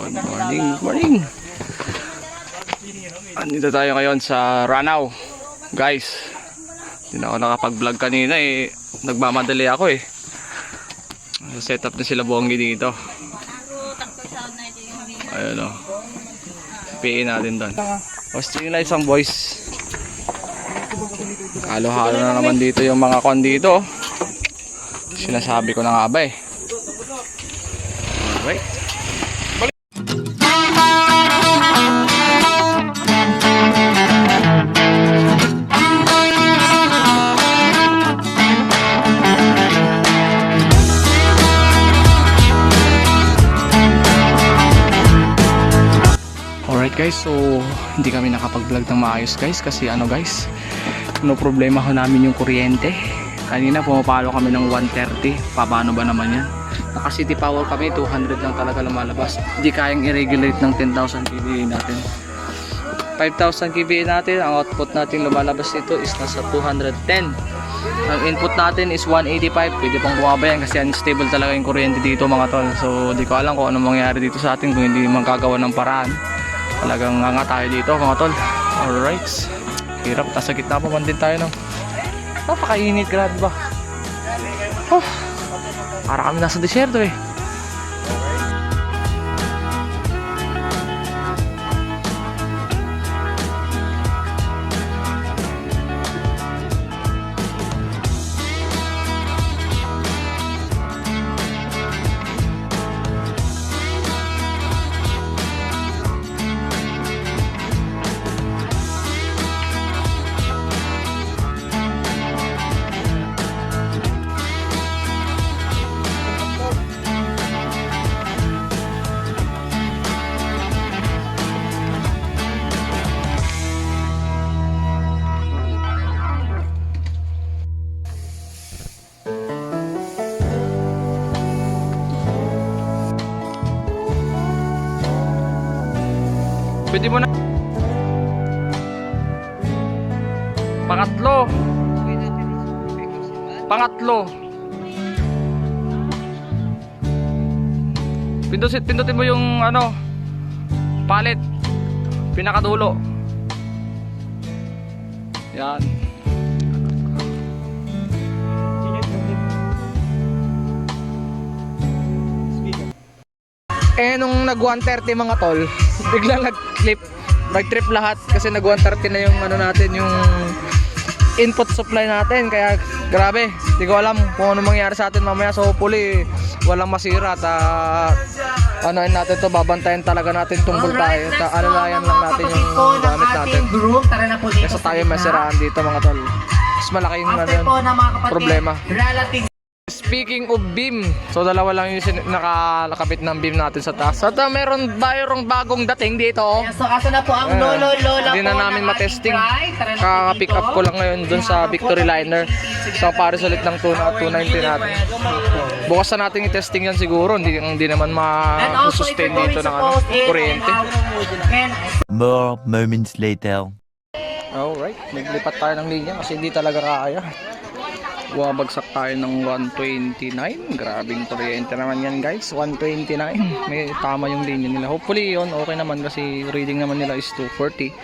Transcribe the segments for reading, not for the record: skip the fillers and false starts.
Good morning, good morning. Andito tayo ngayon sa Ranao. Guys, hindi na ako nakapag-vlog kanina eh. Nagmamadali ako eh. Set up na sila Bongi dito. Ayun o. PA natin doon. Posting lights ang boys. Halo-halo na naman dito yung mga kon dito. Sinasabi ko na nga ba eh. Alright. Alright guys, so hindi kami nakapag-vlog ng maayos guys kasi ano guys, no problema ho namin yung kuryente. Kanina pumapalo kami ng 130, paano ba naman yan? Naka city power kami, 200 lang talaga lumalabas. Hindi kayang i-regulate ng 10,000 kVA natin. 5,000 kVA natin, ang output natin lumalabas dito is nasa 210. Ang input natin is 185, pwede pang bumaba yan kasi unstable talaga yung kuryente dito mga tol. So di ko alam kung ano mangyayari dito sa atin kung hindi man kagawa ng paraan. Talagang nga tayo dito mga tol. Alright, hirap, nasa gitna pa man din tayo ng napakainit, grabe ba? Para kami nasa desierto eh. Pwede mo na. Pangatlo. Pangatlo. Pindutin mo yung ano, palit. Pinakadulo. Yan. Eh nung nag 130 mga tol, biglang nag-trip lahat kasi nag 130 na yung ano natin, yung input supply natin, kaya grabe, hindi ko alam kung ano mangyari sa atin mamaya. So hopefully walang masira at anoin natin to, babantayan talaga natin tong voltahe at alalayan lang natin yung gamit natin kasi tayo masiraan dito mga tol. Mas malaki yung problema. Speaking of beam, so dalawa lang yung nakalakabit ng beam natin sa taas. At mayroong bagong dating dito. So asa na po ang lolo-lola po. Hindi na namin matesting. Kaka-pick up ko lang ngayon dun sa Victory Liner. So pares ulit ng 290 natin. Bukas na natin i-testing yan siguro. Hindi naman ma-sustain dito ng kuryente. More moments later. Alright, naglipat tayo ng linya kasi hindi talaga kaya. Wabagsak tayo ng 129. Grabing kuryente naman yan guys, 129. May tama yung linya nila. Hopefully yun, okay naman kasi reading naman nila is 240.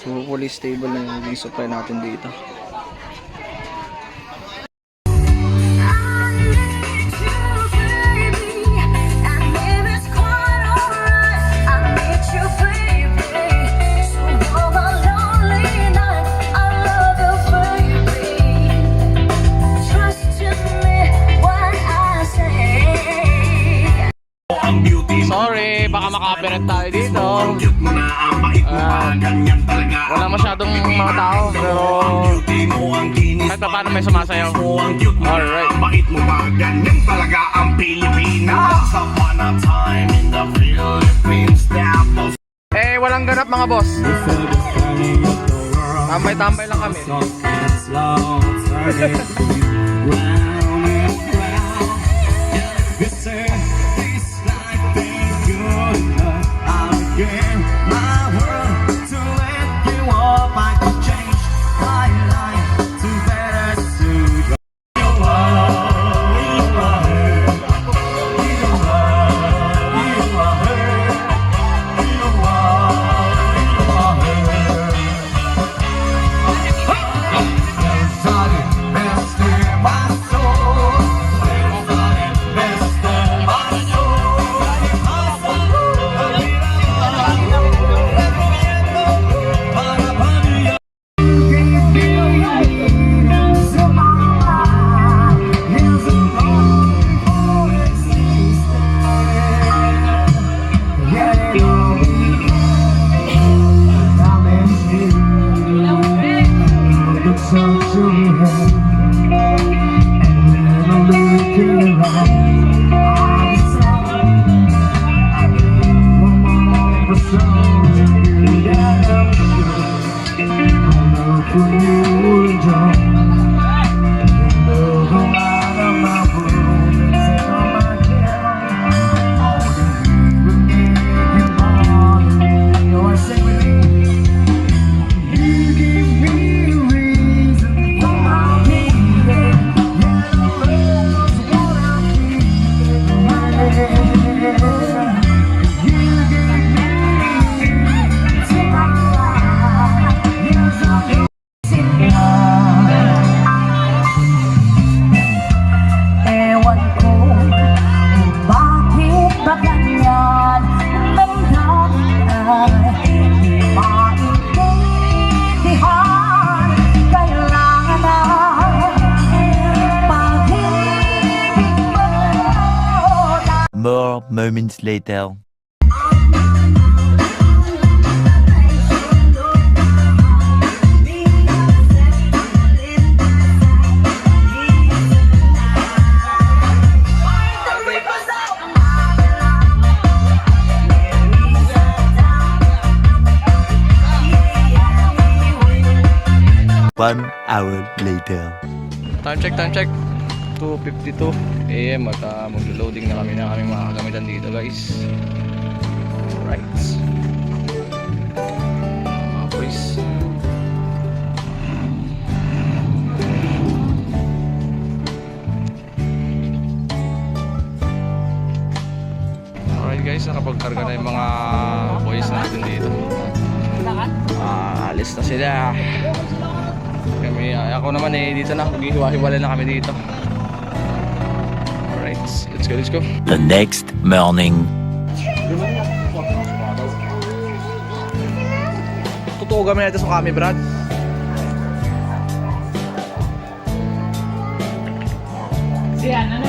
So hopefully stable na yung supply natin dito. Sorry, baka maka-copyright tayo dito. Wala masyadong mga tao, pero kahit pa paano may sumasayaw. Alright. Eh, walang ganap mga boss. Tambay-tambay lang kami. More moments later. One hour later. Time check. 2:52 AM at maglo-loading na kami ng aming mga kagamitan dito guys. Alright. Mga boys. Alright guys, nakapagkarga na yung mga boys natin dito. Alis na sila. Kami, ako naman dito na, maghihiwa-hiwala na kami dito. Alright, let's go. The next morning. Totoo kami natin sa kami, Brad. Siya, ano na